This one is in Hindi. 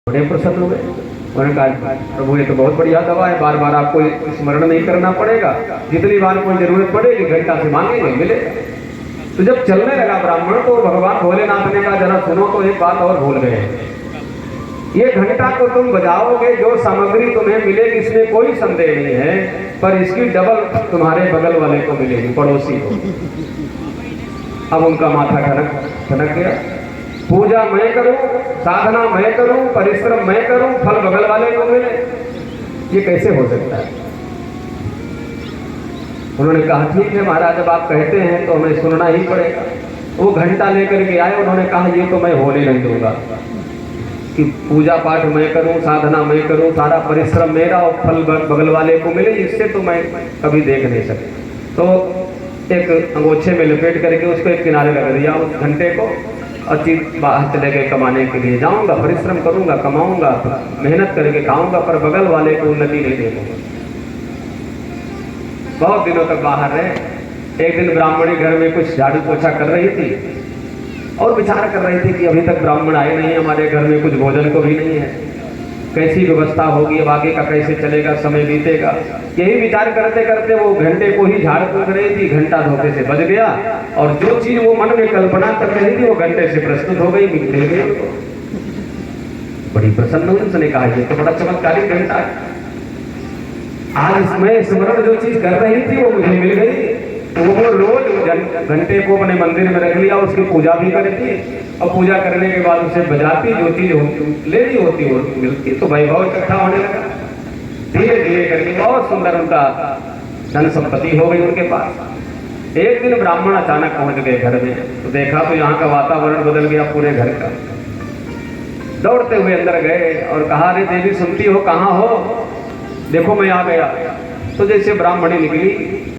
बड़े प्रसन्न हुए। उन्होंने कहा प्रभु ये तो बहुत बढ़िया दवा है, बार बार आपको स्मरण नहीं करना पड़ेगा, जितनी बार कोई जरूरत पड़ेगी घंटा से मांगेंगे मिलेगा। तो जब चलने लगा ब्राह्मण तो भगवान भोलेनाथ ने कहा जरा सुनो तो एक बात और भूल गए, ये घंटा को तुम बजाओगे जो सामग्री तुम्हें मिलेगी इसमें कोई संदेह नहीं है, पर इसकी डबल तुम्हारे बगल वाले को मिलेगी, पड़ोसी को। अब उनका माथा ठनक गया। पूजा मैं करूं, साधना मैं करूं, परिश्रम मैं करूं, फल बगल वाले को मिले, ये कैसे हो सकता है? उन्होंने कहा ठीक है महाराज, जब आप कहते हैं तो हमें सुनना ही पड़ेगा। वो घंटा लेकर के आए। उन्होंने कहा ये तो मैं होने नहीं दूंगा कि पूजा पाठ मैं करूं, साधना मैं करूं, सारा परिश्रम मेरा और फल बगल वाले को मिले, इससे तो मैं कभी देख नहीं सकता। तो एक अंगोछे में लपेट करके उसको एक किनारे रख दिया उस घंटे को, और चीज बाहर चले गए कमाने के लिए। जाऊंगा, परिश्रम करूंगा, कमाऊंगा, मेहनत करके खाऊंगा, पर बगल वाले को उन्नति नहीं देखूंगा। बहुत दिनों तक बाहर रहे। एक दिन ब्राह्मणी घर में कुछ झाड़ू पोछा कर रही थी और विचार कर रही थी कि अभी तक ब्राह्मण आए नहीं, हमारे घर में कुछ भोजन को भी नहीं है, कैसी व्यवस्था होगी, अब आगे का कैसे चलेगा, समय बीतेगा। यही विचार करते करते वो घंटे को ही झाड़ फूक रही थी। घंटा धोखे से बज गया और जो चीज वो मन में कल्पना कर रही थी वो घंटे से प्रस्तुत हो गई, मिल गई। बड़ी प्रसन्न हुई। उसने कहा ये तो बड़ा चमत्कारी घंटा है, आज मैं स्मरण जो चीज कर रही थी वो मुझे मिल गई। तो वो रोज घंटे को अपने मंदिर में रख लिया, उसकी पूजा भी करती और पूजा करने के बाद उसे बजाती, जो चीज लेनी होती वो मिलती। तो वैभव इकट्ठा होने लगा। धीरे धीरे करके बहुत सुंदर उनका धन संपत्ति हो गई उनके पास। एक दिन ब्राह्मण अचानक पहुंच गए घर में, तो देखा तो यहाँ का वातावरण बदल गया पूरे घर का। दौड़ते हुए अंदर गए और कहा अरे देवी सुनती हो, कहाँ हो, देखो मैं आ गया। तो जैसे ब्राह्मणी निकली